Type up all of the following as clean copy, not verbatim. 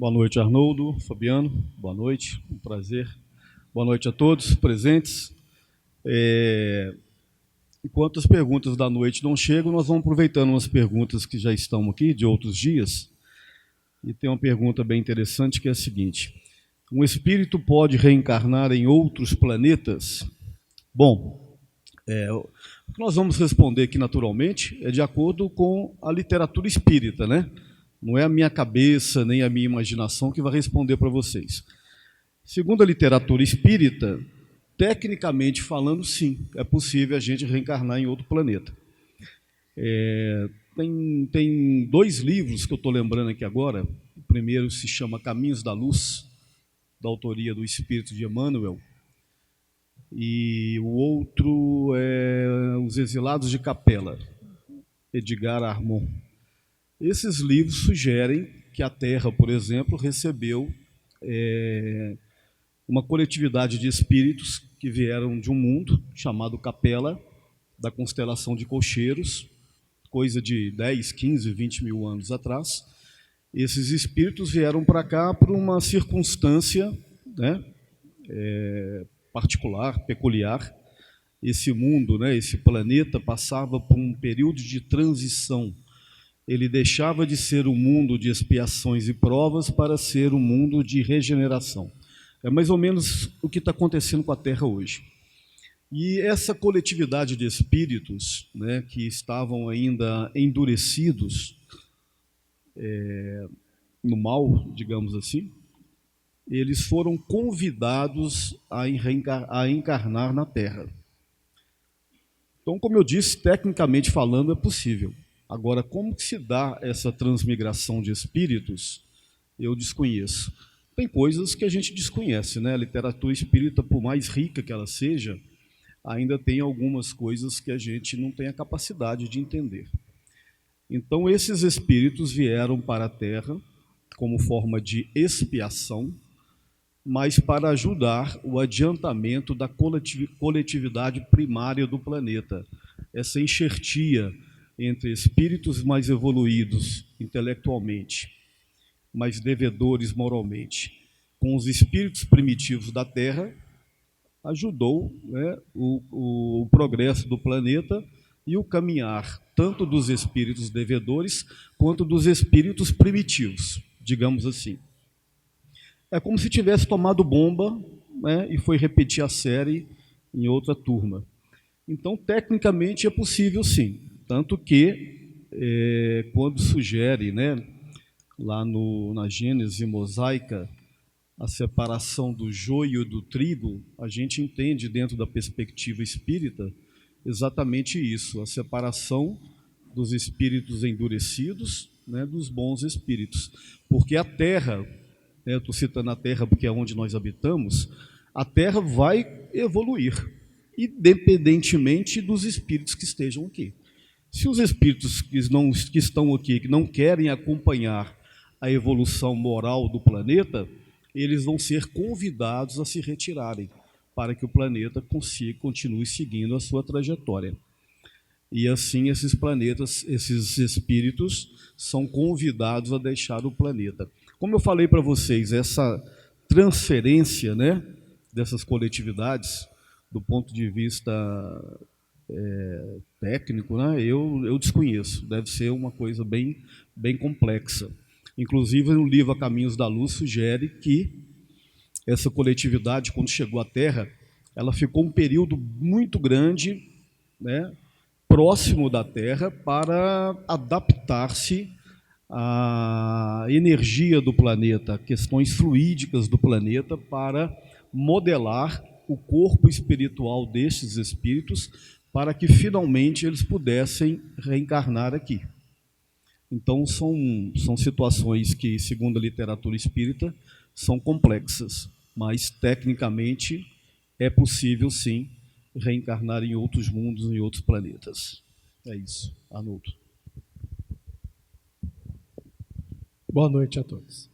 Boa noite, Arnoldo, Fabiano, boa noite, um prazer. Boa noite a todos presentes. Enquanto as perguntas da noite não chegam, nós vamos aproveitando umas perguntas que já estão aqui, de outros dias. E tem uma pergunta bem interessante que é a seguinte: um espírito pode reencarnar em outros planetas? Bom, o que nós vamos responder aqui naturalmente é de acordo com a literatura espírita, né? Não é a minha cabeça nem a minha imaginação que vai responder para vocês. Segundo a literatura espírita, tecnicamente falando, sim, é possível a gente reencarnar em outro planeta. Tem dois livros que eu estou lembrando aqui agora. O primeiro se chama Caminhos da Luz, da autoria do Espírito de Emmanuel, e o outro é Os Exilados de Capela, Edgar Armand. Esses livros sugerem que a Terra, por exemplo, recebeu uma coletividade de espíritos que vieram de um mundo chamado Capela, da constelação de Cocheiros, coisa de 10, 15, 20 mil anos atrás. Esses espíritos vieram para cá por uma circunstância, né, particular, peculiar. Esse mundo, né, esse planeta, passava por um período de transição. Ele deixava de ser um mundo de expiações e provas para ser um mundo de regeneração. É mais ou menos o que está acontecendo com a Terra hoje. E essa coletividade de espíritos, né, que estavam ainda endurecidos no mal, digamos assim, eles foram convidados a encarnar na Terra. Então, como eu disse, tecnicamente falando, é possível. Agora, como que se dá essa transmigração de espíritos, eu desconheço. Tem coisas que a gente desconhece, né? A literatura espírita, por mais rica que ela seja, ainda tem algumas coisas que a gente não tem a capacidade de entender. Então, esses espíritos vieram para a Terra como forma de expiação, mas para ajudar o adiantamento da coletividade primária do planeta. Essa enxertia entre espíritos mais evoluídos intelectualmente, mais devedores moralmente, com os espíritos primitivos da Terra, ajudou, né, o progresso do planeta e o caminhar tanto dos espíritos devedores quanto dos espíritos primitivos, digamos assim. É como se tivesse tomado bomba, né, e foi repetir a série em outra turma. Então, tecnicamente, é possível sim. Tanto que, quando sugere, né, lá na Gênese mosaica, a separação do joio e do trigo, a gente entende, dentro da perspectiva espírita, exatamente isso, a separação dos espíritos endurecidos, né, dos bons espíritos. Porque a Terra, estou citando a Terra porque é onde nós habitamos, a Terra vai evoluir, independentemente dos espíritos que estejam aqui. Se os espíritos que estão aqui, que não querem acompanhar a evolução moral do planeta, eles vão ser convidados a se retirarem, para que o planeta continue seguindo a sua trajetória. E assim esses planetas, esses espíritos, são convidados a deixar o planeta. Como eu falei para vocês, essa transferência, né, dessas coletividades, do ponto de vista técnico, né, eu desconheço. Deve ser uma coisa bem complexa. Inclusive, no livro A Caminhos da Luz, sugere que essa coletividade, quando chegou à Terra, ela ficou um período muito grande, né, próximo da Terra, para adaptar-se à energia do planeta, questões fluídicas do planeta, para modelar o corpo espiritual destes espíritos, para que finalmente eles pudessem reencarnar aqui. Então, são situações que, segundo a literatura espírita, são complexas, mas, tecnicamente, é possível, sim, reencarnar em outros mundos, em outros planetas. É isso, Arnoldo. Boa noite a todos.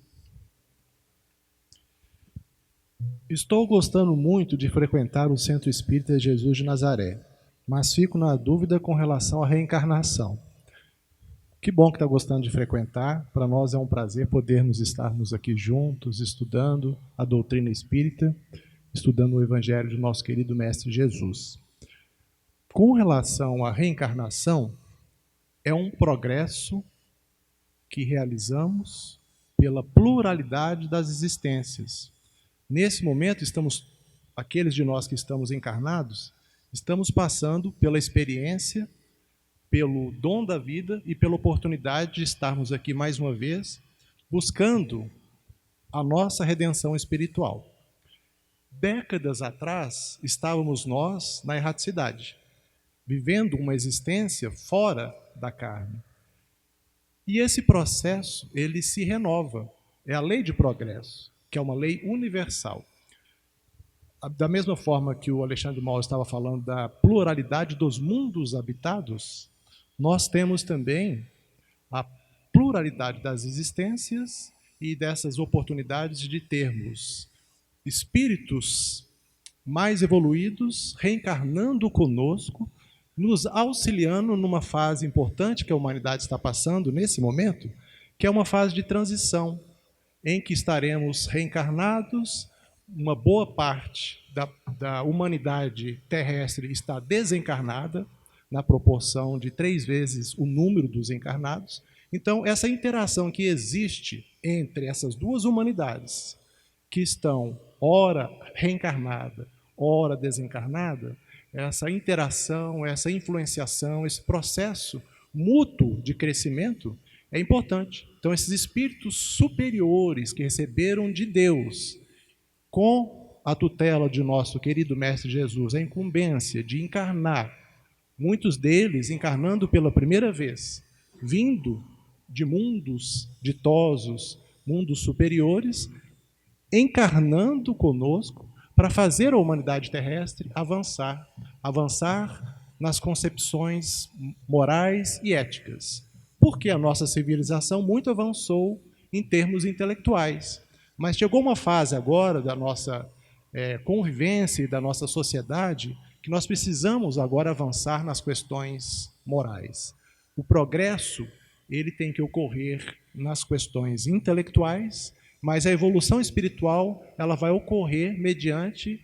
Estou gostando muito de frequentar o Centro Espírita Jesus de Nazaré, mas fico na dúvida com relação à reencarnação. Que bom que está gostando de frequentar. Para nós é um prazer podermos estarmos aqui juntos, estudando a doutrina espírita, estudando o Evangelho do nosso querido Mestre Jesus. Com relação à reencarnação, é um progresso que realizamos pela pluralidade das existências. Nesse momento, aqueles de nós que estamos encarnados, estamos passando pela experiência, pelo dom da vida e pela oportunidade de estarmos aqui mais uma vez, buscando a nossa redenção espiritual. Décadas atrás, estávamos nós na erraticidade, vivendo uma existência fora da carne. E esse processo, ele se renova. É a lei de progresso, que é uma lei universal. Da mesma forma que o Alexandre Mauro estava falando da pluralidade dos mundos habitados, nós temos também a pluralidade das existências e dessas oportunidades de termos espíritos mais evoluídos reencarnando conosco, nos auxiliando numa fase importante que a humanidade está passando nesse momento, que é uma fase de transição, em que estaremos reencarnados, uma boa parte da humanidade terrestre está desencarnada, na proporção de 3 vezes o número dos encarnados. Então, essa interação que existe entre essas duas humanidades, que estão ora reencarnada, ora desencarnada, essa interação, essa influenciação, esse processo mútuo de crescimento é importante. Então, esses espíritos superiores que receberam de Deus, com a tutela de nosso querido Mestre Jesus, a incumbência de encarnar, muitos deles encarnando pela primeira vez, vindo de mundos ditosos, mundos superiores, encarnando conosco para fazer a humanidade terrestre avançar nas concepções morais e éticas. Porque a nossa civilização muito avançou em termos intelectuais, mas chegou uma fase agora da nossa convivência e da nossa sociedade que nós precisamos agora avançar nas questões morais. O progresso, ele tem que ocorrer nas questões intelectuais, mas a evolução espiritual, ela vai ocorrer mediante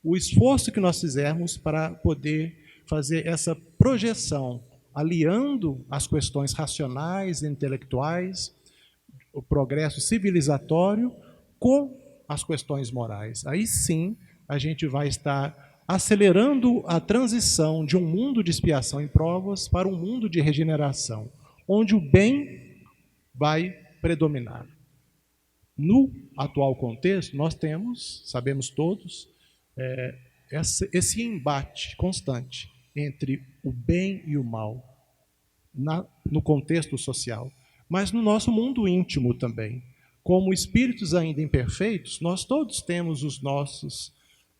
o esforço que nós fizermos para poder fazer essa projeção, aliando as questões racionais e intelectuais, o progresso civilizatório com as questões morais. Aí sim, a gente vai estar acelerando a transição de um mundo de expiação e provas para um mundo de regeneração, onde o bem vai predominar. No atual contexto, nós temos, sabemos todos, esse embate constante entre o bem e o mal, no contexto social, mas no nosso mundo íntimo também. Como espíritos ainda imperfeitos, nós todos temos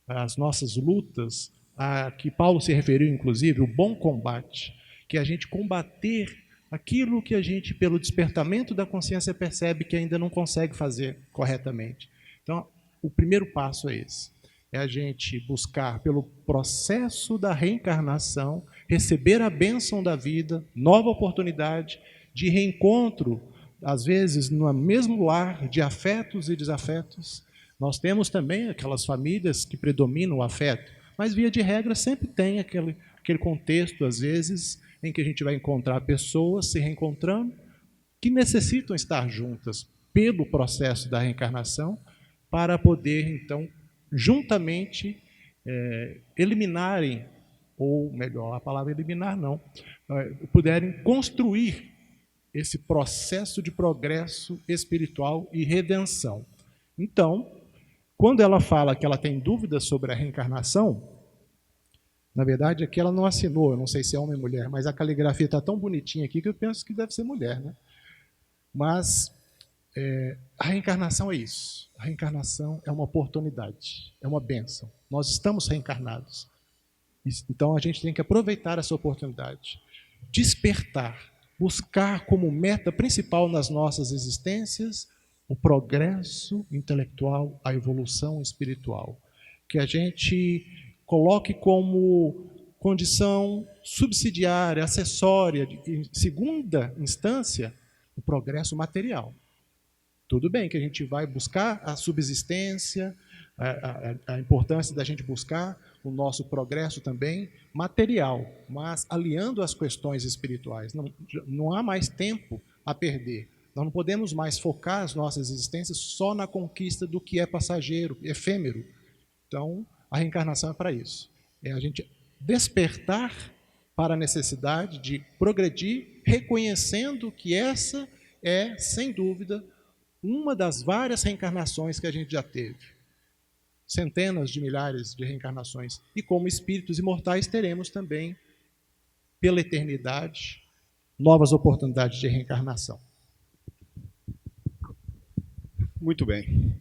as nossas lutas, a que Paulo se referiu, inclusive, o bom combate, que é a gente combater aquilo que a gente, pelo despertamento da consciência, percebe que ainda não consegue fazer corretamente. Então, o primeiro passo é esse. É a gente buscar, pelo processo da reencarnação, receber a bênção da vida, nova oportunidade de reencontro, às vezes, no mesmo lar de afetos e desafetos. Nós temos também aquelas famílias que predominam o afeto, mas, via de regra, sempre tem aquele contexto, às vezes, em que a gente vai encontrar pessoas se reencontrando que necessitam estar juntas pelo processo da reencarnação para poder, então, juntamente eliminarem, ou melhor, a palavra eliminar não, puderem construir esse processo de progresso espiritual e redenção. Então, quando ela fala que ela tem dúvidas sobre a reencarnação, na verdade, aqui ela não assinou, eu não sei se é homem ou mulher, mas a caligrafia está tão bonitinha aqui que eu penso que deve ser mulher, né? Mas a reencarnação é isso. A reencarnação é uma oportunidade, é uma bênção. Nós estamos reencarnados. Então, a gente tem que aproveitar essa oportunidade. Despertar, buscar como meta principal nas nossas existências o progresso intelectual, a evolução espiritual. Que a gente coloque como condição subsidiária, acessória, em segunda instância, o progresso material. Tudo bem que a gente vai buscar a subsistência, a importância da gente buscar o nosso progresso também material, mas aliando as questões espirituais. Não há mais tempo a perder. Nós não podemos mais focar as nossas existências só na conquista do que é passageiro, efêmero. Então, a reencarnação é para isso. É a gente despertar para a necessidade de progredir, reconhecendo que essa é, sem dúvida, uma das várias reencarnações que a gente já teve. Centenas de milhares de reencarnações. E como espíritos imortais teremos também, pela eternidade, novas oportunidades de reencarnação. Muito bem.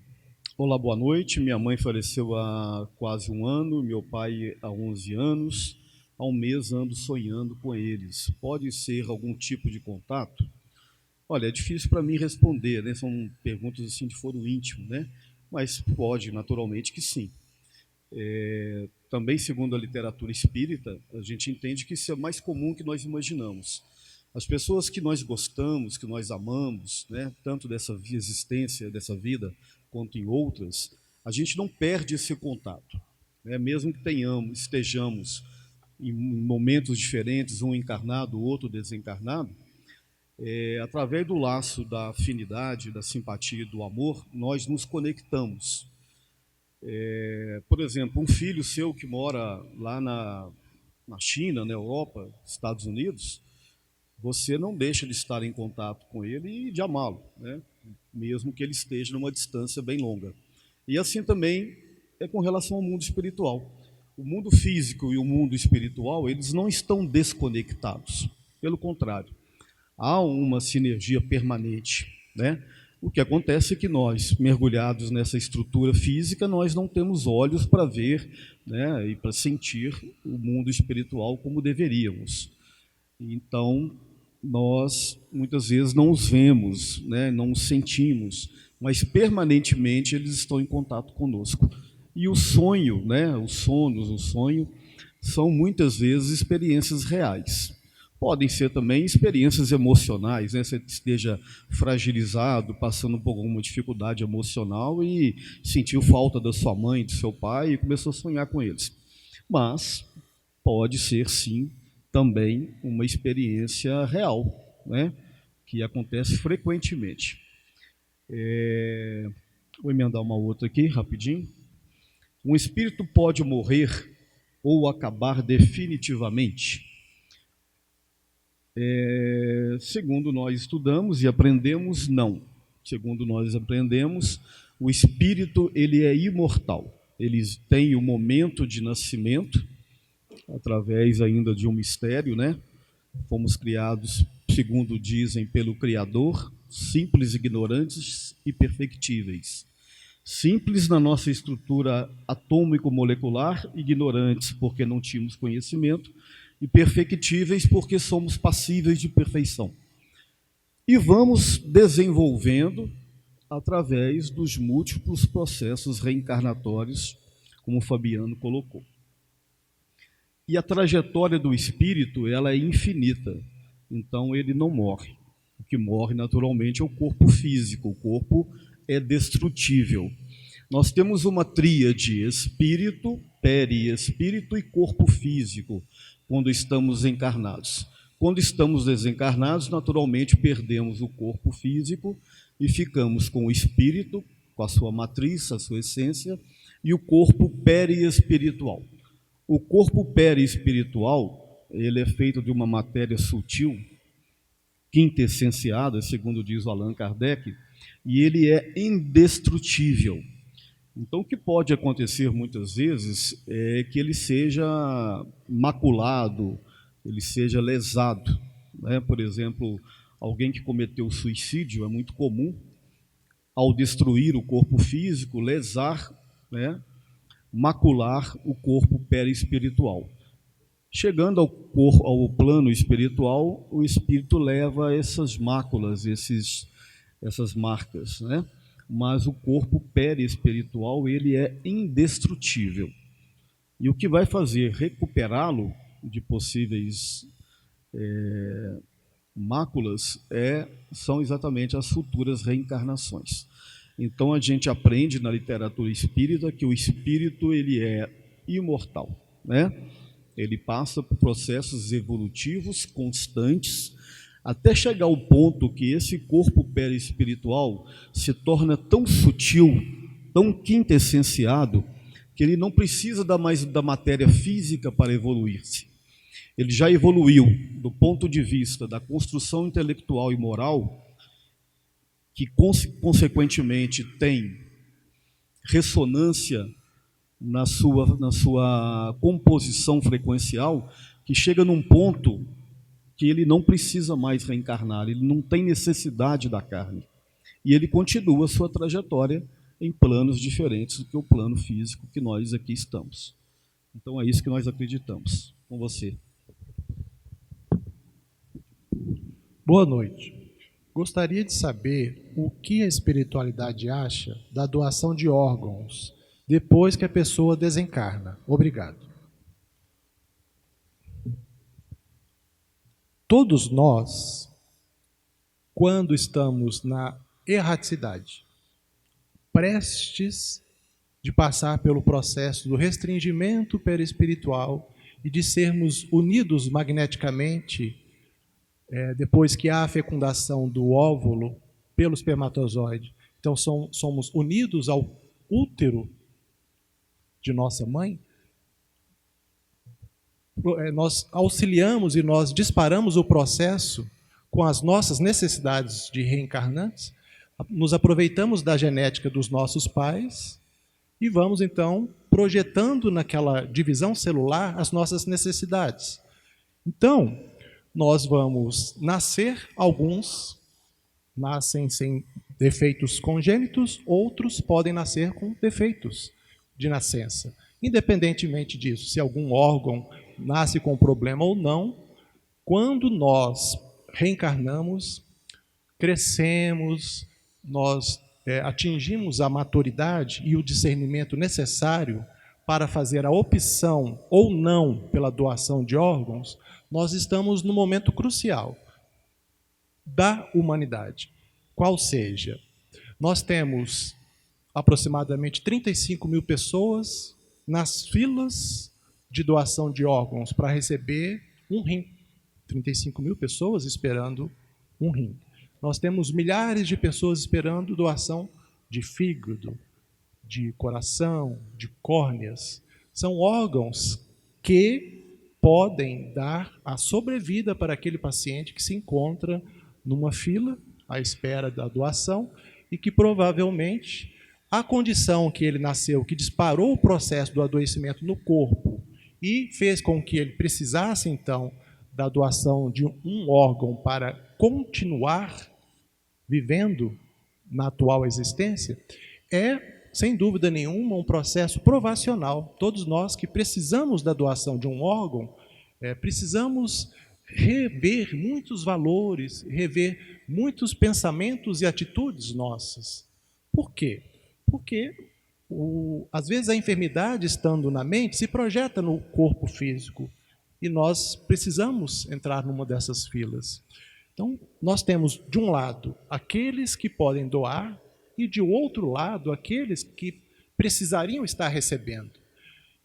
Olá, boa noite. Minha mãe faleceu há quase um ano, meu pai há 11 anos. Há um mês ando sonhando com eles. Pode ser algum tipo de contato? Olha, é difícil para mim responder, né? São perguntas assim de foro íntimo, né? Mas pode, naturalmente, que sim. Também, segundo a literatura espírita, a gente entende que isso é mais comum que nós imaginamos. As pessoas que nós gostamos, que nós amamos, né? Tanto dessa existência, dessa vida, quanto em outras, a gente não perde esse contato, né? Mesmo que estejamos em momentos diferentes, um encarnado, o outro desencarnado, através do laço da afinidade, da simpatia e do amor, nós nos conectamos. Por exemplo, um filho seu que mora lá na China, na Europa, Estados Unidos, você não deixa de estar em contato com ele e de amá-lo, né? Mesmo que ele esteja numa distância bem longa. E assim também é com relação ao mundo espiritual. O mundo físico e o mundo espiritual, eles não estão desconectados, pelo contrário. Há uma sinergia permanente, né? O que acontece é que nós, mergulhados nessa estrutura física, nós não temos olhos para ver, né, e para sentir o mundo espiritual como deveríamos. Então, nós muitas vezes não os vemos, né, não os sentimos, mas permanentemente eles estão em contato conosco. E o sonho, né, os sonhos, o sonho, são muitas vezes experiências reais. Podem ser também experiências emocionais, né? Você esteja fragilizado, passando por alguma dificuldade emocional e sentiu falta da sua mãe, do seu pai e começou a sonhar com eles. Mas pode ser, sim, também uma experiência real, né? Que acontece frequentemente. Vou emendar uma outra aqui, rapidinho. Um espírito pode morrer ou acabar definitivamente? Segundo nós estudamos e aprendemos, não. Segundo nós aprendemos, o espírito ele é imortal. Ele tem o momento de nascimento, através ainda de um mistério, né? Fomos criados, segundo dizem, pelo Criador, simples, ignorantes e perfectíveis. Simples na nossa estrutura atômico-molecular, ignorantes porque não tínhamos conhecimento, e perfectíveis porque somos passíveis de perfeição. E vamos desenvolvendo através dos múltiplos processos reencarnatórios, como o Fabiano colocou. E a trajetória do espírito, ela é infinita, então ele não morre. O que morre naturalmente é o corpo físico, o corpo é destrutível. Nós temos uma tríade: espírito, perispírito e corpo físico, quando estamos encarnados. Quando estamos desencarnados, naturalmente perdemos o corpo físico e ficamos com o espírito, com a sua matriz, a sua essência, e o corpo perispiritual. O corpo perispiritual, ele é feito de uma matéria sutil, quintessenciada, segundo diz o Allan Kardec, e ele é indestrutível. Então, o que pode acontecer muitas vezes é que ele seja maculado, ele seja lesado, né? Por exemplo, alguém que cometeu suicídio, é muito comum, ao destruir o corpo físico, lesar, né? Macular o corpo perispiritual. Chegando ao plano espiritual, o espírito leva essas máculas, essas marcas, né? Mas o corpo perispiritual, ele é indestrutível. E o que vai fazer recuperá-lo de possíveis máculas são exatamente as futuras reencarnações. Então a gente aprende na literatura espírita que o espírito ele é imortal, né? Ele passa por processos evolutivos constantes até chegar ao ponto que esse corpo perispiritual se torna tão sutil, tão quintessenciado, que ele não precisa mais da matéria física para evoluir-se. Ele já evoluiu do ponto de vista da construção intelectual e moral, que consequentemente tem ressonância na sua composição frequencial, que chega num ponto que ele não precisa mais reencarnar, ele não tem necessidade da carne. E ele continua a sua trajetória em planos diferentes do que o plano físico que nós aqui estamos. Então é isso que nós acreditamos. Com você. Boa noite. Gostaria de saber o que a espiritualidade acha da doação de órgãos depois que a pessoa desencarna. Obrigado. Todos nós, quando estamos na erraticidade, prestes de passar pelo processo do restringimento perispiritual e de sermos unidos magneticamente, depois que há a fecundação do óvulo pelo espermatozoide, então somos unidos ao útero de nossa mãe, nós auxiliamos e nós disparamos o processo com as nossas necessidades de reencarnantes, nos aproveitamos da genética dos nossos pais e vamos, então, projetando naquela divisão celular as nossas necessidades. Então, nós vamos nascer, alguns nascem sem defeitos congênitos, outros podem nascer com defeitos de nascença. Independentemente disso, se algum órgão nasce com problema ou não, quando nós reencarnamos, crescemos, nós atingimos a maturidade e o discernimento necessário para fazer a opção ou não pela doação de órgãos, nós estamos no momento crucial da humanidade. Qual seja, nós temos aproximadamente 35 mil pessoas nas filas de doação de órgãos para receber um rim. 35 mil pessoas esperando um rim. Nós temos milhares de pessoas esperando doação de fígado, de coração, de córneas. São órgãos que podem dar a sobrevida para aquele paciente que se encontra numa fila à espera da doação e que provavelmente a condição que ele nasceu, que disparou o processo do adoecimento no corpo e fez com que ele precisasse, então, da doação de um órgão para continuar vivendo na atual existência, é, sem dúvida nenhuma, um processo provacional. Todos nós que precisamos da doação de um órgão, precisamos rever muitos valores, rever muitos pensamentos e atitudes nossas. Por quê? Porque, às vezes, a enfermidade, estando na mente, se projeta no corpo físico. E nós precisamos entrar numa dessas filas. Então, nós temos, de um lado, aqueles que podem doar e, de outro lado, aqueles que precisariam estar recebendo.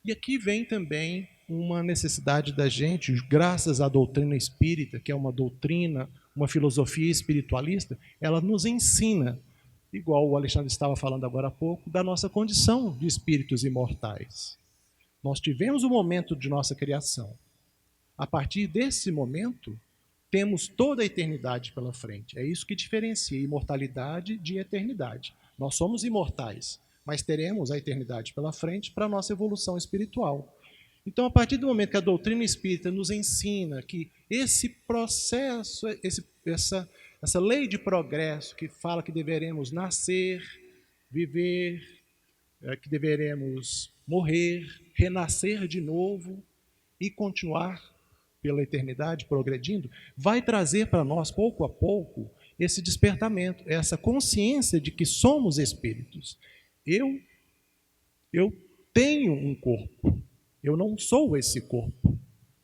E aqui vem também uma necessidade da gente, graças à doutrina espírita, que é uma doutrina, uma filosofia espiritualista, ela nos ensina, igual o Alexandre estava falando agora há pouco, da nossa condição de espíritos imortais. Nós tivemos o momento de nossa criação. A partir desse momento, temos toda a eternidade pela frente. É isso que diferencia imortalidade de eternidade. Nós somos imortais, mas teremos a eternidade pela frente para a nossa evolução espiritual. Então, a partir do momento que a doutrina espírita nos ensina que esse processo, essa lei de progresso que fala que deveremos nascer, viver, que deveremos morrer, renascer de novo e continuar pela eternidade, progredindo, vai trazer para nós, pouco a pouco, esse despertamento, essa consciência de que somos espíritos. Eu tenho um corpo, eu não sou esse corpo.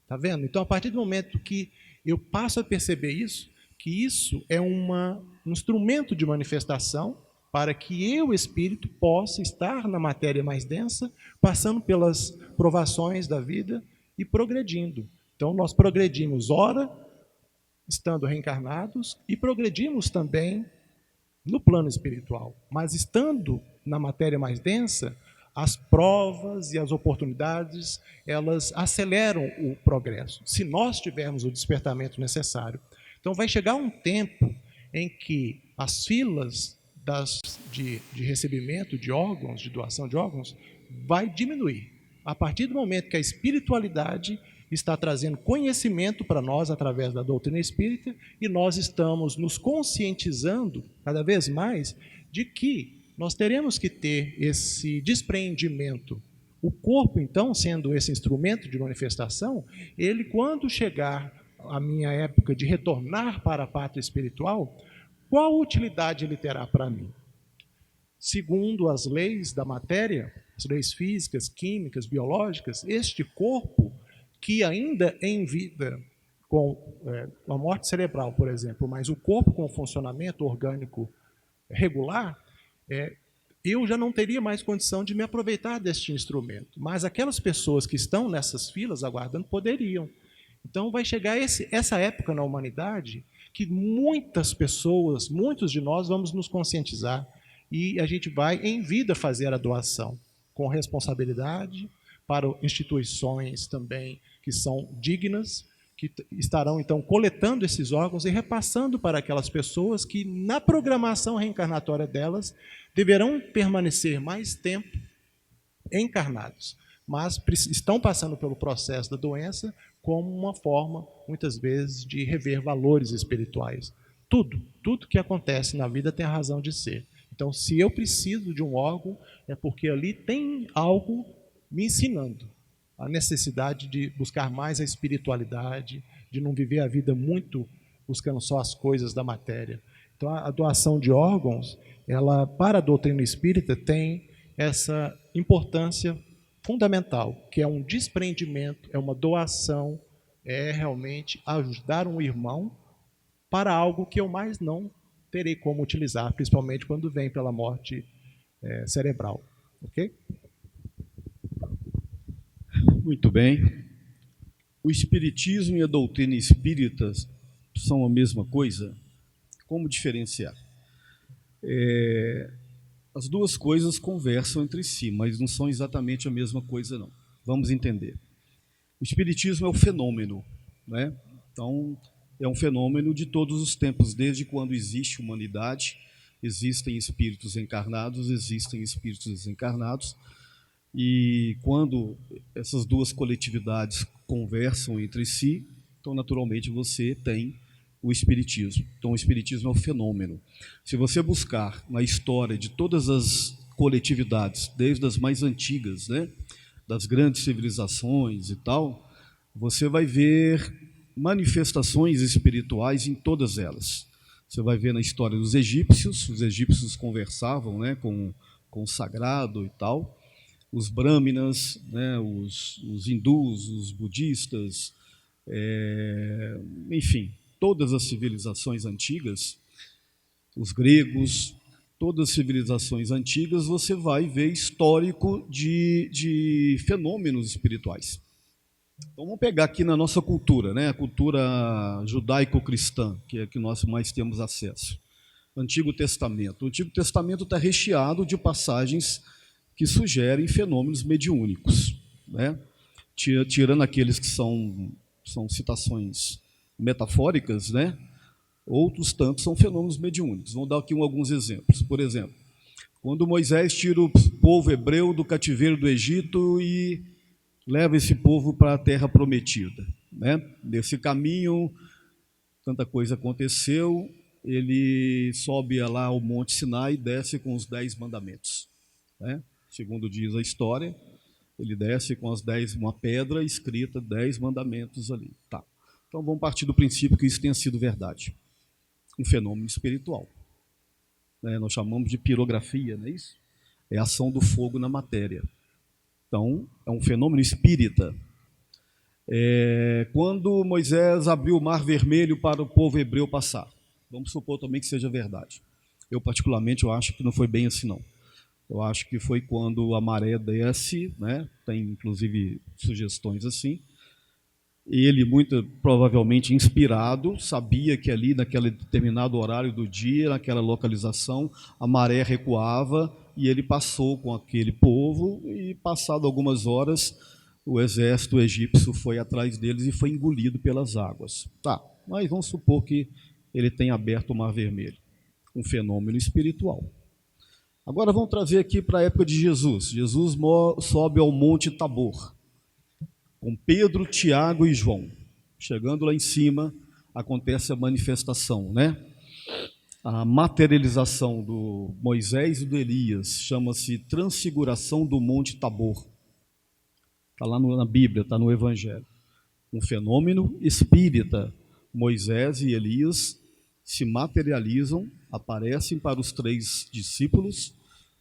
Tá vendo? Então, a partir do momento que eu passo a perceber isso, que isso é um instrumento de manifestação para que eu, espírito, possa estar na matéria mais densa, passando pelas provações da vida e progredindo. Então, nós progredimos, ora, estando reencarnados, e progredimos também no plano espiritual. Mas estando na matéria mais densa, as provas e as oportunidades, elas aceleram o progresso, se nós tivermos o despertamento necessário. Então vai chegar um tempo em que as filas de recebimento de órgãos, de doação de órgãos, vai diminuir. A partir do momento que a espiritualidade está trazendo conhecimento para nós através da doutrina espírita e nós estamos nos conscientizando cada vez mais de que nós teremos que ter esse despreendimento. O corpo, então, sendo esse instrumento de manifestação, ele, quando chegar a minha época de retornar para a pátria espiritual, qual utilidade ele terá para mim? Segundo as leis da matéria, as leis físicas, químicas, biológicas, este corpo, que ainda em vida, com a morte cerebral, por exemplo, mas o corpo com funcionamento orgânico regular, eu já não teria mais condição de me aproveitar deste instrumento. Mas aquelas pessoas que estão nessas filas aguardando poderiam. Então vai chegar essa época na humanidade que muitas pessoas, muitos de nós vamos nos conscientizar e a gente vai em vida fazer a doação com responsabilidade para instituições também que são dignas, que estarão então coletando esses órgãos e repassando para aquelas pessoas que na programação reencarnatória delas deverão permanecer mais tempo encarnados, mas estão passando pelo processo da doença como uma forma, muitas vezes, de rever valores espirituais. Tudo que acontece na vida tem a razão de ser. Então, se eu preciso de um órgão, é porque ali tem algo me ensinando a necessidade de buscar mais a espiritualidade, de não viver a vida muito buscando só as coisas da matéria. Então, a doação de órgãos, ela, para a doutrina espírita, tem essa importância fundamental, que é um despreendimento, é uma doação, é realmente ajudar um irmão para algo que eu mais não terei como utilizar, principalmente quando vem pela morte cerebral. Ok? Muito bem. O espiritismo e a doutrina espírita são a mesma coisa? Como diferenciar? As duas coisas conversam entre si, mas não são exatamente a mesma coisa, não. Vamos entender. O espiritismo é o fenômeno, né? Então, é um fenômeno de todos os tempos, desde quando existe humanidade, existem espíritos encarnados, existem espíritos desencarnados, e quando essas duas coletividades conversam entre si, então, naturalmente, você tem o espiritismo. Então, o espiritismo é o fenômeno. Se você buscar na história de todas as coletividades, desde as mais antigas, né, das grandes civilizações e tal, você vai ver manifestações espirituais em todas elas. Você vai ver na história dos egípcios, os egípcios conversavam, né, com o sagrado e tal, os brâminas, né, os hindus, os budistas, enfim, todas as civilizações antigas, os gregos, todas as civilizações antigas, você vai ver histórico de fenômenos espirituais. Então vamos pegar aqui na nossa cultura, né, a cultura judaico-cristã, que é a que nós mais temos acesso. O Antigo Testamento. O Antigo Testamento está recheado de passagens que sugerem fenômenos mediúnicos, né? Tirando aqueles que são citações metafóricas, né? Outros tantos são fenômenos mediúnicos. Vou dar aqui alguns exemplos. Por exemplo, quando Moisés tira o povo hebreu do cativeiro do Egito e leva esse povo para a terra prometida, né? Nesse caminho, tanta coisa aconteceu, ele sobe lá ao Monte Sinai e desce com os 10 mandamentos, né? Segundo diz a história, ele desce com uma pedra escrita 10 mandamentos ali. Tá. Então vamos partir do princípio que isso tenha sido verdade. Um fenômeno espiritual. Nós chamamos de pirografia, não é isso? É a ação do fogo na matéria. Então, é um fenômeno espírita. Quando Moisés abriu o mar vermelho para o povo hebreu passar. Vamos supor também que seja verdade. Eu, particularmente, eu acho que não foi bem assim, não. Eu acho que foi quando a maré desce, né? Tem inclusive sugestões assim. Ele, muito provavelmente inspirado, sabia que ali, naquele determinado horário do dia, naquela localização, a maré recuava e ele passou com aquele povo e, passado algumas horas, o exército egípcio foi atrás deles e foi engolido pelas águas. Tá, mas vamos supor que ele tenha aberto o Mar Vermelho, um fenômeno espiritual. Agora vamos trazer aqui para a época de Jesus. Jesus sobe ao Monte Tabor, com Pedro, Tiago e João. Chegando lá em cima, acontece a manifestação, né? A materialização do Moisés e do Elias chama-se Transfiguração do Monte Tabor. Está lá na Bíblia, está no Evangelho. Um fenômeno espírita. Moisés e Elias se materializam, aparecem para os 3 discípulos,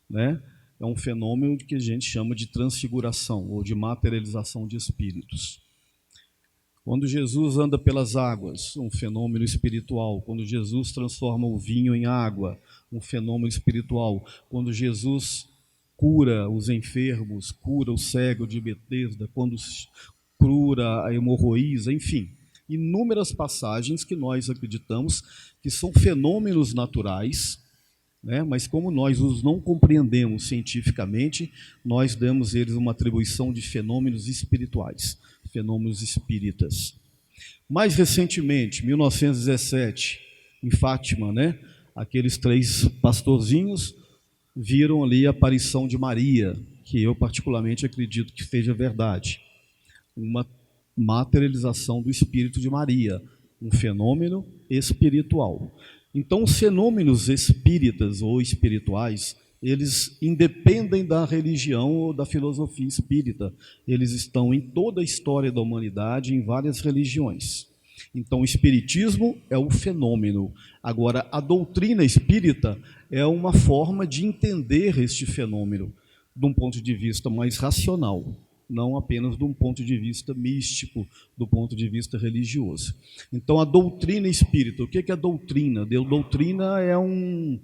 né? É um fenômeno que a gente chama de transfiguração ou de materialização de espíritos. Quando Jesus anda pelas águas, um fenômeno espiritual. Quando Jesus transforma o vinho em água, um fenômeno espiritual. Quando Jesus cura os enfermos, cura o cego de Betesda, quando cura a hemorroísa, enfim. Inúmeras passagens que nós acreditamos que são fenômenos naturais, né? Mas como nós os não compreendemos cientificamente, nós damos eles uma atribuição de fenômenos espirituais, fenômenos espíritas. Mais recentemente, 1917, em Fátima, né? Aqueles 3 pastorzinhos viram ali a aparição de Maria, que eu particularmente acredito que seja verdade. Uma materialização do espírito de Maria, um fenômeno espiritual. Então, os fenômenos espíritas ou espirituais, eles independem da religião ou da filosofia espírita. Eles estão em toda a história da humanidade, em várias religiões. Então, o espiritismo é o fenômeno. Agora, a doutrina espírita é uma forma de entender este fenômeno de um ponto de vista mais racional, não apenas de um ponto de vista místico, do ponto de vista religioso. Então, a doutrina espírita, o que é a doutrina? A doutrina é um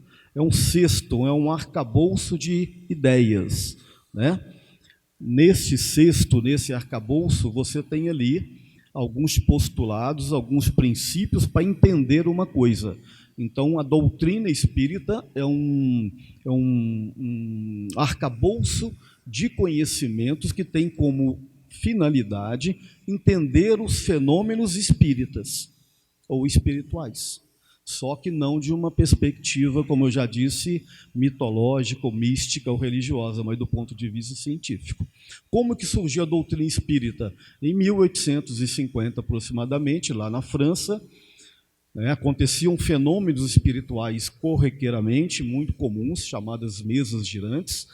cesto, é um arcabouço de ideias, né? Nesse cesto, nesse arcabouço, você tem ali alguns postulados, alguns princípios para entender uma coisa. Então, a doutrina espírita é um arcabouço de conhecimentos que tem como finalidade entender os fenômenos espíritas ou espirituais. Só que não de uma perspectiva, como eu já disse, mitológica, ou mística ou religiosa, mas do ponto de vista científico. Como que surgiu a doutrina espírita? Em 1850, aproximadamente, lá na França, aconteciam fenômenos espirituais corriqueiramente, muito comuns, chamadas mesas girantes.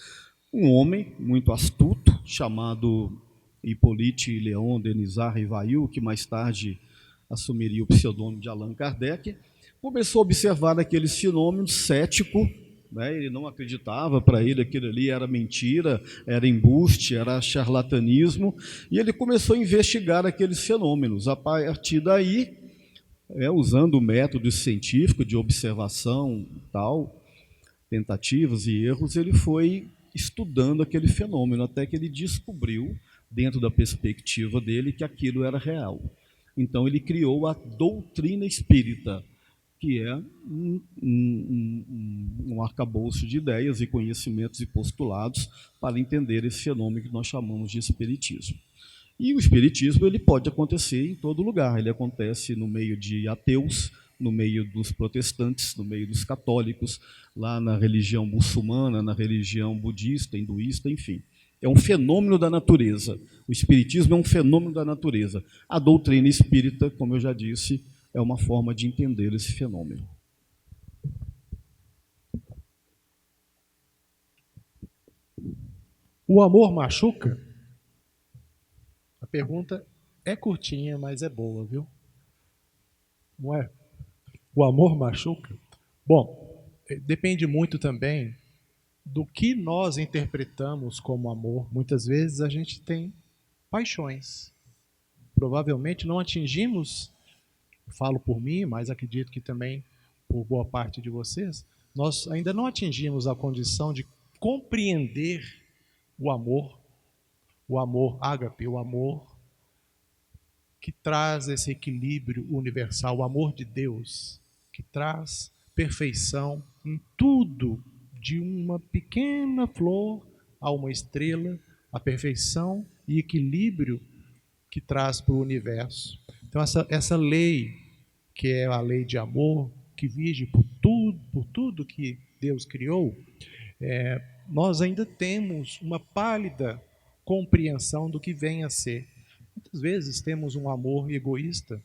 Um homem muito astuto, chamado Hippolyte Léon Denisard Rivail, que mais tarde assumiria o pseudônimo de Allan Kardec, começou a observar aqueles fenômenos, cético, né? Ele não acreditava, para ele aquilo ali era mentira, era embuste, era charlatanismo, e ele começou a investigar aqueles fenômenos. A partir daí, usando o método científico de observação, tal, tentativas e erros, ele foi estudando aquele fenômeno, até que ele descobriu, dentro da perspectiva dele, que aquilo era real. Então, ele criou a doutrina espírita, que é um arcabouço de ideias e conhecimentos e postulados para entender esse fenômeno que nós chamamos de espiritismo. E o espiritismo ele pode acontecer em todo lugar. Ele acontece no meio de ateus, no meio dos protestantes, no meio dos católicos, lá na religião muçulmana, na religião budista, hinduísta, enfim. É um fenômeno da natureza. O espiritismo é um fenômeno da natureza. A doutrina espírita, como eu já disse, é uma forma de entender esse fenômeno. O amor machuca? A pergunta é curtinha, mas é boa, viu? Não é? O amor machuca? Bom, depende muito também do que nós interpretamos como amor. Muitas vezes a gente tem paixões. provavelmente não atingimos, falo por mim, mas acredito que também por boa parte de vocês, nós ainda não atingimos a condição de compreender o amor ágape, o amor que traz esse equilíbrio universal, o amor de Deus, que traz perfeição em tudo, de uma pequena flor a uma estrela, a perfeição e equilíbrio que traz para o universo. Então, essa lei, que é a lei de amor, que vige por tudo que Deus criou, nós ainda temos uma pálida compreensão do que vem a ser. Muitas vezes temos um amor egoísta.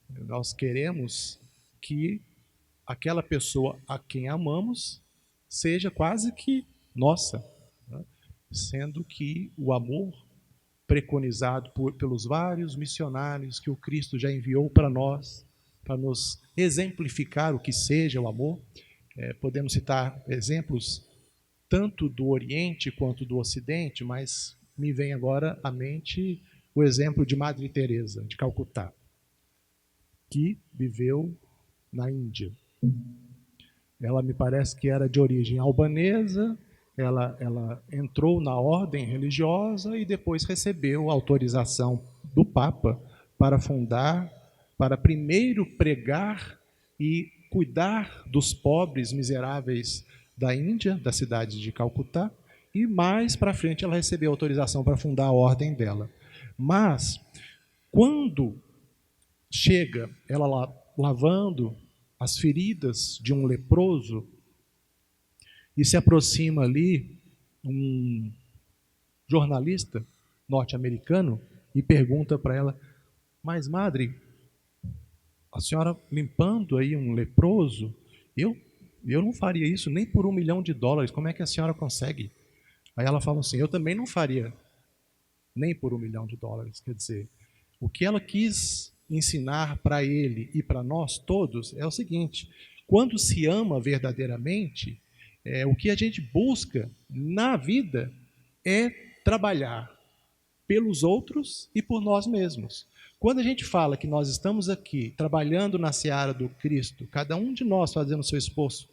Nós queremos que aquela pessoa a quem amamos seja quase que nossa, né? Sendo que o amor preconizado pelos vários missionários que o Cristo já enviou para nós, para nos exemplificar o que seja o amor. Podemos citar exemplos tanto do Oriente quanto do Ocidente, mas me vem agora à mente o exemplo de Madre Teresa de Calcutá, que viveu na Índia. Ela me parece que era de origem albanesa, ela entrou na ordem religiosa e depois recebeu autorização do Papa para fundar, para primeiro pregar e cuidar dos pobres miseráveis da Índia, da cidade de Calcutá, e mais para frente ela recebeu autorização para fundar a ordem dela. Mas, quando chega ela lá lavando as feridas de um leproso, e se aproxima ali um jornalista norte-americano e pergunta para ela: mas, madre, a senhora limpando aí um leproso, eu não faria isso nem por $1 milhão, como é que a senhora consegue? Aí ela fala assim: eu também não faria nem por $1 milhão. Quer dizer, o que ela quis ensinar para ele e para nós todos é o seguinte: quando se ama verdadeiramente, o que a gente busca na vida é trabalhar pelos outros e por nós mesmos. Quando a gente fala que nós estamos aqui trabalhando na seara do Cristo, cada um de nós fazendo seu esforço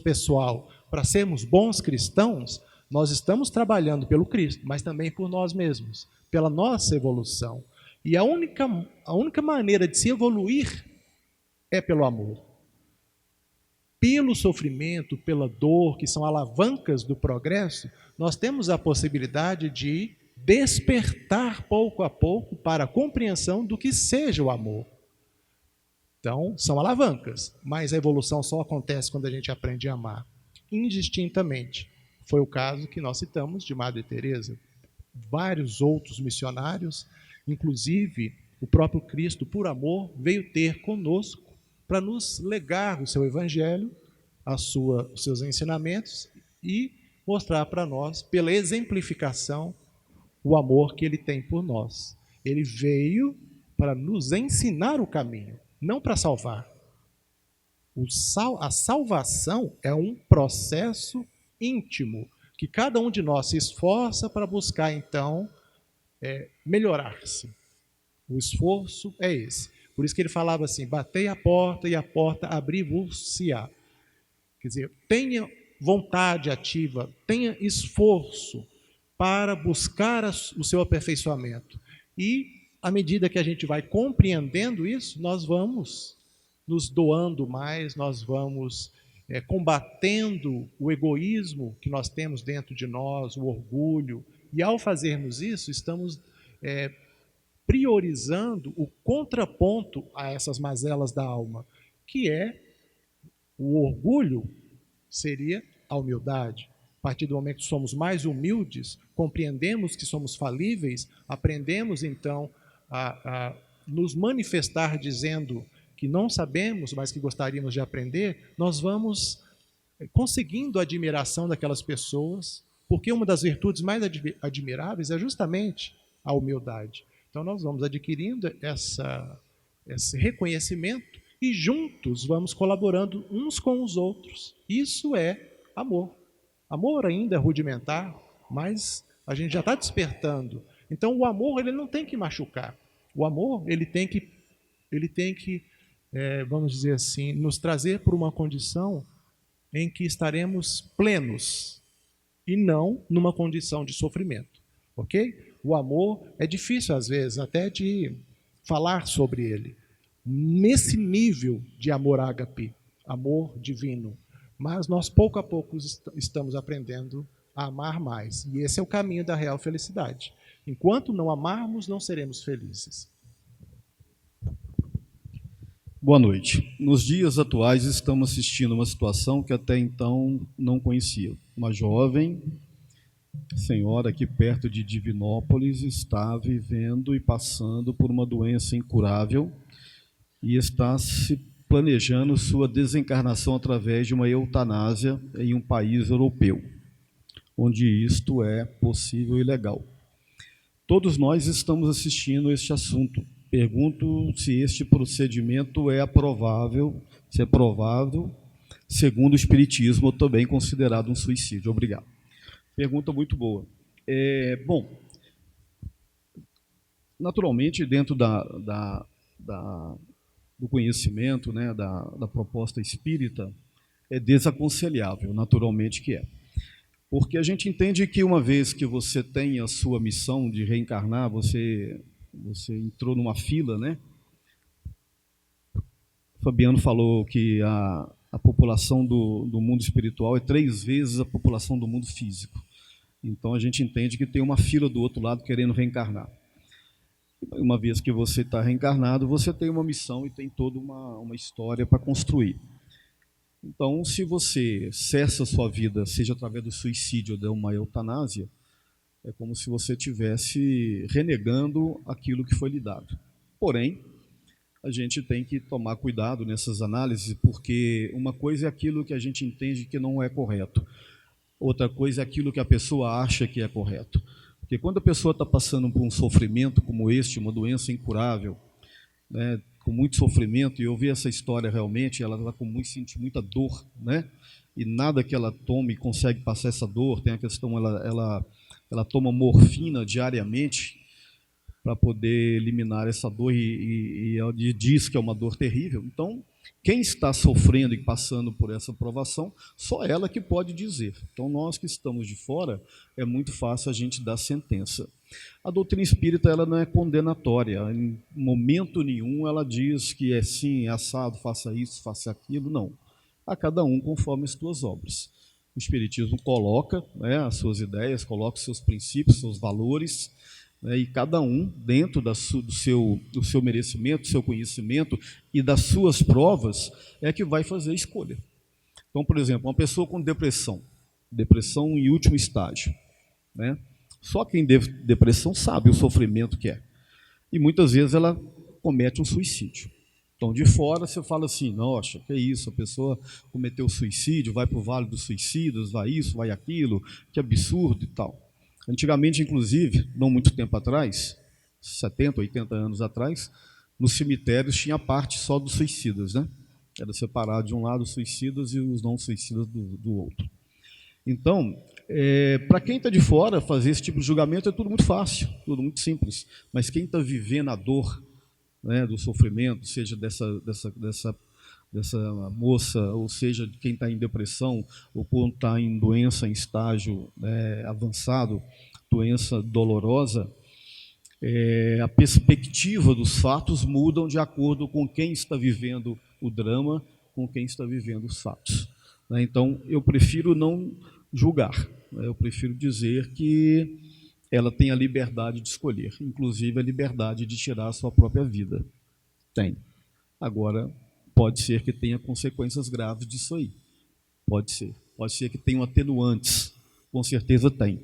pessoal para sermos bons cristãos, nós estamos trabalhando pelo Cristo, mas também por nós mesmos, pela nossa evolução. E a única maneira de se evoluir é pelo amor. Pelo sofrimento, pela dor, que são alavancas do progresso, nós temos a possibilidade de despertar pouco a pouco para a compreensão do que seja o amor. Então, são alavancas, mas a evolução só acontece quando a gente aprende a amar, indistintamente. Foi o caso que nós citamos de Madre Teresa. Vários outros missionários, inclusive o próprio Cristo, por amor, veio ter conosco para nos legar o seu evangelho, os seus ensinamentos e mostrar para nós, pela exemplificação, o amor que ele tem por nós. Ele veio para nos ensinar o caminho, não para salvar. A salvação é um processo íntimo, que cada um de nós se esforça para buscar, então, melhorar-se. O esforço é esse. Por isso que ele falava assim: batei a porta e a porta abrir-vos-se-á. Quer dizer, tenha vontade ativa, tenha esforço para buscar o seu aperfeiçoamento. E, à medida que a gente vai compreendendo isso, nós vamos nos doando mais, nós vamos combatendo o egoísmo que nós temos dentro de nós, o orgulho. E, ao fazermos isso, estamos priorizando o contraponto a essas mazelas da alma, que é o orgulho, seria a humildade. A partir do momento que somos mais humildes, compreendemos que somos falíveis, aprendemos então a nos manifestar dizendo que não sabemos, mas que gostaríamos de aprender, nós vamos conseguindo a admiração daquelas pessoas, porque uma das virtudes mais admiráveis é justamente a humildade. Então nós vamos adquirindo esse reconhecimento e juntos vamos colaborando uns com os outros. Isso é amor. Amor ainda é rudimentar, mas a gente já está despertando. Então o amor ele não tem que machucar. O amor, ele tem que, vamos dizer assim, nos trazer por uma condição em que estaremos plenos e não numa condição de sofrimento, ok? O amor é difícil às vezes até de falar sobre ele, nesse nível de amor ágape, amor divino. Mas nós pouco a pouco estamos aprendendo a amar mais. E esse é o caminho da real felicidade. Enquanto não amarmos, não seremos felizes. Boa noite. Nos dias atuais estamos assistindo uma situação que até então não conhecia. Uma jovem senhora aqui perto de Divinópolis está vivendo e passando por uma doença incurável e está se planejando sua desencarnação através de uma eutanásia em um país europeu, onde isto é possível e legal. Todos nós estamos assistindo este assunto. Pergunto se este procedimento é aprovável, se é provável, segundo o Espiritismo, ou também considerado um suicídio. Obrigado. Pergunta muito boa. Bom, naturalmente, dentro do conhecimento, né, da proposta espírita, é desaconselhável, naturalmente que é. Porque a gente entende que uma vez que você tem a sua missão de reencarnar, você entrou numa fila, né? Fabiano falou que a população do mundo espiritual é 3 vezes a população do mundo físico. Então a gente entende que tem uma fila do outro lado querendo reencarnar. Uma vez que você está reencarnado, você tem uma missão e tem toda uma história para construir. Então, se você cessa a sua vida, seja através do suicídio ou de uma eutanásia, é como se você estivesse renegando aquilo que foi lhe dado. Porém, a gente tem que tomar cuidado nessas análises, porque uma coisa é aquilo que a gente entende que não é correto, outra coisa é aquilo que a pessoa acha que é correto. Porque quando a pessoa está passando por um sofrimento como este, uma doença incurável, né, com muito sofrimento, e eu vi essa história realmente, ela está sente muita dor, né? E nada que ela tome consegue passar essa dor. Tem a questão, ela toma morfina diariamente para poder eliminar essa dor, e ela diz que é uma dor terrível. Então, quem está sofrendo e passando por essa provação, só ela que pode dizer. Então, nós que estamos de fora, é muito fácil a gente dar sentença. A doutrina espírita, ela não é condenatória, em momento nenhum ela diz que é sim, é assado, faça isso, faça aquilo, não. A cada um conforme as suas obras. O Espiritismo coloca, né, as suas ideias, coloca os seus princípios, seus valores, né, e cada um, dentro do seu merecimento, do seu conhecimento e das suas provas, é que vai fazer a escolha. Então, por exemplo, uma pessoa com depressão em último estágio, né? Só quem teve depressão sabe o sofrimento que é. E muitas vezes ela comete um suicídio. Então, de fora, você fala assim, nossa, que é isso, a pessoa cometeu suicídio, vai para o Vale dos Suicidas, vai isso, vai aquilo, que absurdo e tal. Antigamente, inclusive, não muito tempo atrás, 70, 80 anos atrás, nos cemitérios tinha a parte só dos suicidas, né? Era separado de um lado os suicidas e os não suicidas do outro. Então, para quem está de fora, fazer esse tipo de julgamento é tudo muito fácil, tudo muito simples. Mas quem está vivendo a dor, né, do sofrimento, seja dessa moça, ou seja, de quem está em depressão, ou quando está em doença em estágio avançado, doença dolorosa, a perspectiva dos fatos mudam de acordo com quem está vivendo o drama, com quem está vivendo os fatos. Então, eu prefiro não julgar, eu prefiro dizer que ela tem a liberdade de escolher, inclusive a liberdade de tirar a sua própria vida. Tem. Agora, pode ser que tenha consequências graves disso aí. Pode ser. Pode ser que tenha atenuantes. Com certeza tem.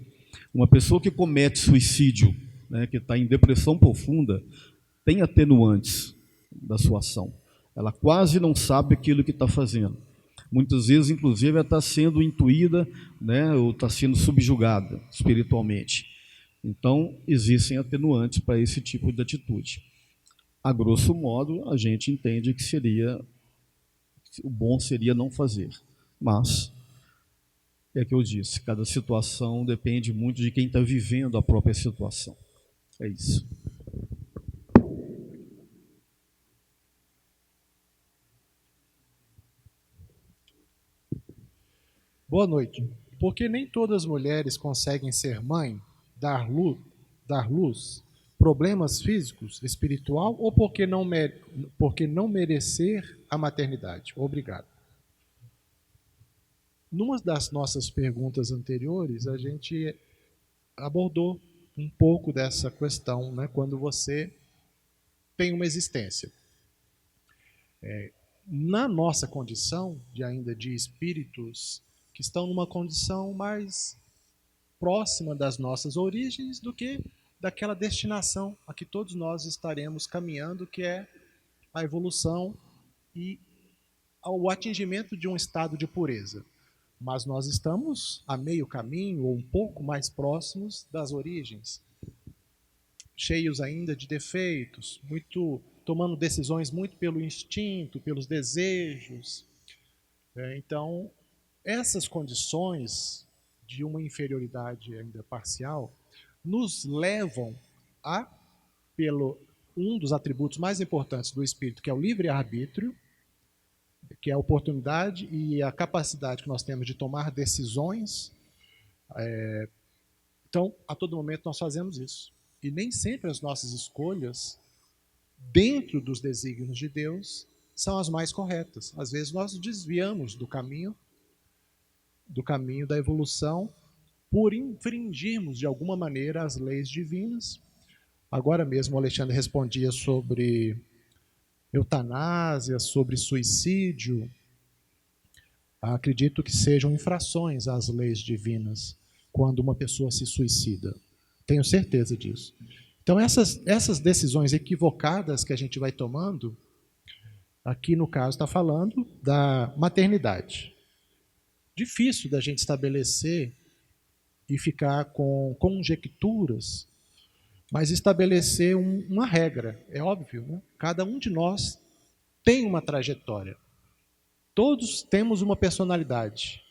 Uma pessoa que comete suicídio, né, que está em depressão profunda, tem atenuantes da sua ação. Ela quase não sabe aquilo que está fazendo. Muitas vezes, inclusive, ela está sendo intuída, né, ou está sendo subjugada espiritualmente. Então, existem atenuantes para esse tipo de atitude. A grosso modo, a gente entende que o bom seria não fazer. Mas, é que eu disse, cada situação depende muito de quem está vivendo a própria situação. É isso. Boa noite. Porque nem todas as mulheres conseguem ser mãe, dar luz, problemas físicos, espiritual ou porque não merecer a maternidade? Obrigado. Numa das nossas perguntas anteriores, a gente abordou um pouco dessa questão, né? Quando você tem uma existência. Na nossa condição, ainda de espíritos que estão numa condição mais próxima das nossas origens do que daquela destinação a que todos nós estaremos caminhando, que é a evolução e o atingimento de um estado de pureza. Mas nós estamos a meio caminho ou um pouco mais próximos das origens, cheios ainda de defeitos, tomando decisões muito pelo instinto, pelos desejos. Então, essas condições de uma inferioridade ainda parcial nos levam a, pelo um dos atributos mais importantes do espírito, que é o livre-arbítrio, que é a oportunidade e a capacidade que nós temos de tomar decisões. Então, a todo momento nós fazemos isso. E nem sempre as nossas escolhas, dentro dos desígnios de Deus, são as mais corretas. Às vezes nós desviamos do caminho da evolução, por infringirmos de alguma maneira as leis divinas. Agora mesmo o Alexandre respondia sobre eutanásia, sobre suicídio. Acredito que sejam infrações às leis divinas quando uma pessoa se suicida. Tenho certeza disso. Então essas decisões equivocadas que a gente vai tomando, aqui no caso está falando da maternidade. Difícil da gente estabelecer e ficar com conjecturas, mas estabelecer uma regra. É óbvio, né? Cada um de nós tem uma trajetória. Todos temos uma personalidade.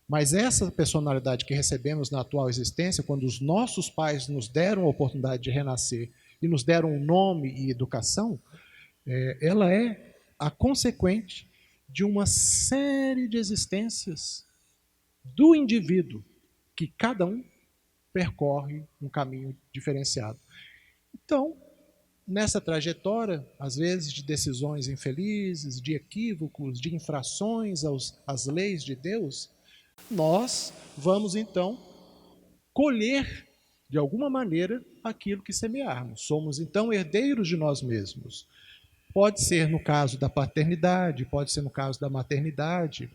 Mas essa personalidade que recebemos na atual existência, quando os nossos pais nos deram a oportunidade de renascer e nos deram um nome e educação, ela é a consequente de uma série de existências do indivíduo, que cada um percorre um caminho diferenciado. Então, nessa trajetória, às vezes de decisões infelizes, de equívocos, de infrações às leis de Deus, nós vamos então colher, de alguma maneira, aquilo que semearmos. Somos então herdeiros de nós mesmos. Pode ser no caso da paternidade, pode ser no caso da maternidade.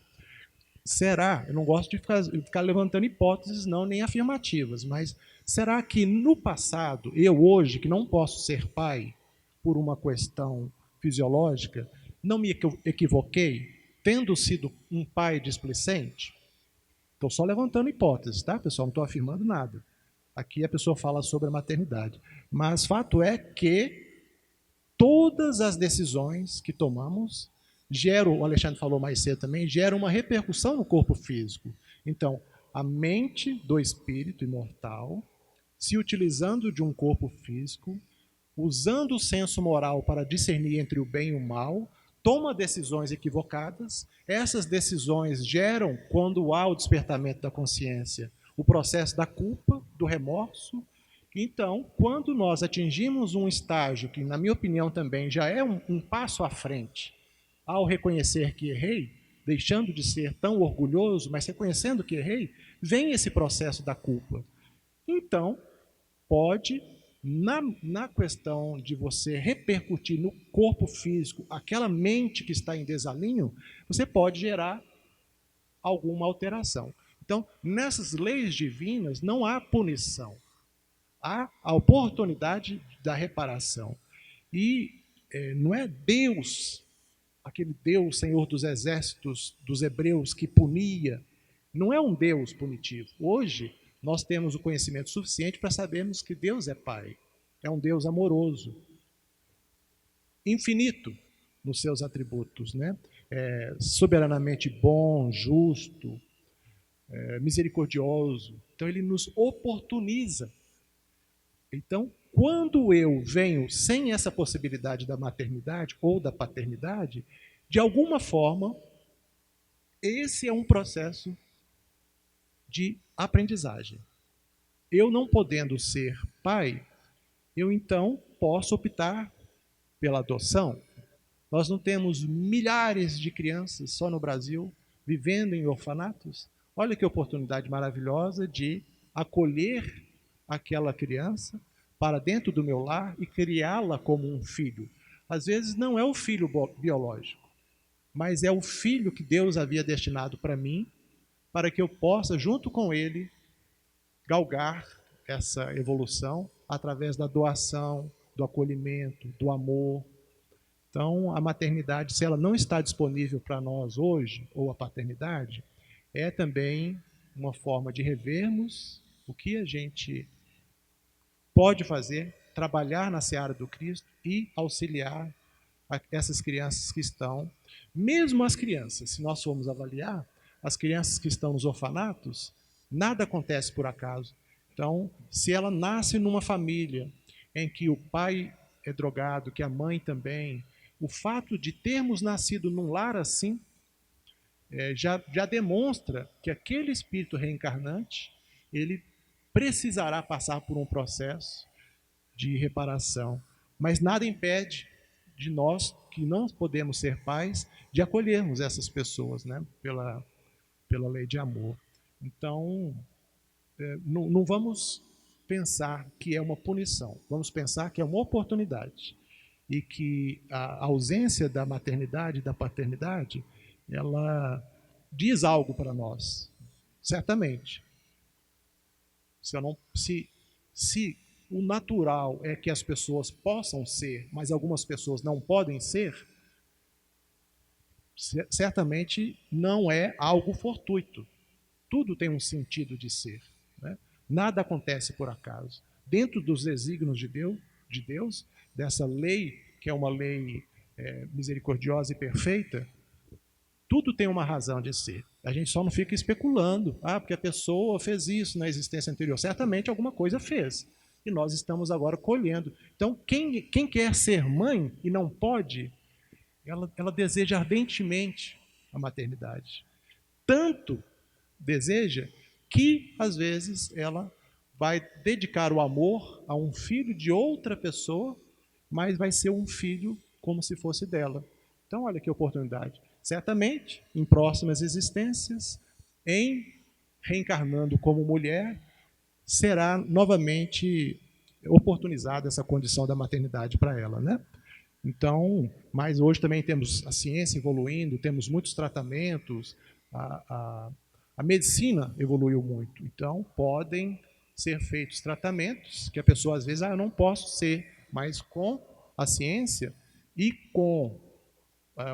Será? Eu não gosto de ficar levantando hipóteses, não, nem afirmativas, mas será que no passado, eu hoje, que não posso ser pai por uma questão fisiológica, não me equivoquei, tendo sido um pai displicente? Estou só levantando hipóteses, tá, pessoal? Não estou afirmando nada. Aqui a pessoa fala sobre a maternidade. Mas fato é que todas as decisões que tomamos geram, o Alexandre falou mais cedo também, geram uma repercussão no corpo físico. Então, a mente do espírito imortal, se utilizando de um corpo físico, usando o senso moral para discernir entre o bem e o mal, toma decisões equivocadas. Essas decisões geram, quando há o despertamento da consciência, o processo da culpa, do remorso. Então, quando nós atingimos um estágio que, na minha opinião, também já é um passo à frente, ao reconhecer que errei, deixando de ser tão orgulhoso, mas reconhecendo que errei, vem esse processo da culpa. Então, pode, na questão de você repercutir no corpo físico aquela mente que está em desalinho, você pode gerar alguma alteração. Então, nessas leis divinas não há punição, há a oportunidade da reparação. E não é Deus, aquele Deus, Senhor dos exércitos dos hebreus, que punia, não é um Deus punitivo. Hoje, nós temos o conhecimento suficiente para sabermos que Deus é Pai. É um Deus amoroso, infinito nos seus atributos, né? Soberanamente bom, justo, misericordioso. Então, ele nos oportuniza. Então, quando eu venho sem essa possibilidade da maternidade ou da paternidade, de alguma forma, esse é um processo de aprendizagem. Eu não podendo ser pai, eu então posso optar pela adoção. Nós não temos milhares de crianças só no Brasil vivendo em orfanatos? Olha que oportunidade maravilhosa de acolher aquela criança para dentro do meu lar e criá-la como um filho. Às vezes não é o filho biológico, mas é o filho que Deus havia destinado para mim, para que eu possa, junto com ele, galgar essa evolução através da doação, do acolhimento, do amor. Então, a maternidade, se ela não está disponível para nós hoje, ou a paternidade, é também uma forma de revermos o que a gente pode fazer, trabalhar na seara do Cristo e auxiliar essas crianças que estão, mesmo as crianças, se nós formos avaliar, as crianças que estão nos orfanatos, nada acontece por acaso. Então, se ela nasce numa família em que o pai é drogado, que a mãe também, o fato de termos nascido num lar assim, já demonstra que aquele espírito reencarnante, ele precisará passar por um processo de reparação. Mas nada impede de nós, que não podemos ser pais, de acolhermos essas pessoas, né? pela lei de amor. Então, não vamos pensar que é uma punição, vamos pensar que é uma oportunidade. E que a ausência da maternidade e da paternidade, ela diz algo para nós, certamente. Se o natural é que as pessoas possam ser, mas algumas pessoas não podem ser, certamente não é algo fortuito. Tudo tem um sentido de ser, né? Nada acontece por acaso. Dentro dos desígnios de Deus, dessa lei, que é uma lei misericordiosa e perfeita, tudo tem uma razão de ser. A gente só não fica especulando, porque a pessoa fez isso na existência anterior. Certamente alguma coisa fez. E nós estamos agora colhendo. Então, quem quer ser mãe e não pode, ela deseja ardentemente a maternidade. Tanto deseja que, às vezes, ela vai dedicar o amor a um filho de outra pessoa, mas vai ser um filho como se fosse dela. Então, olha que oportunidade. Certamente, em próximas existências, em reencarnando como mulher, será novamente oportunizada essa condição da maternidade para ela, né? Então, mas hoje também temos a ciência evoluindo, temos muitos tratamentos, a medicina evoluiu muito. Então, podem ser feitos tratamentos que a pessoa às vezes, eu não posso ser, mas com a ciência e com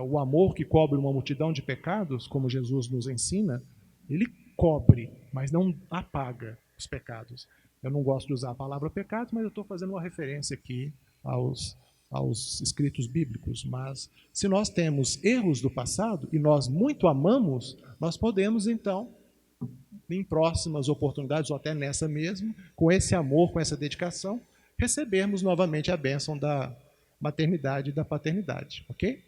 o amor que cobre uma multidão de pecados, como Jesus nos ensina, ele cobre, mas não apaga os pecados. Eu não gosto de usar a palavra pecado, mas eu estou fazendo uma referência aqui aos escritos bíblicos. Mas se nós temos erros do passado e nós muito amamos, nós podemos então, em próximas oportunidades, ou até nessa mesmo, com esse amor, com essa dedicação, recebermos novamente a bênção da maternidade e da paternidade, ok?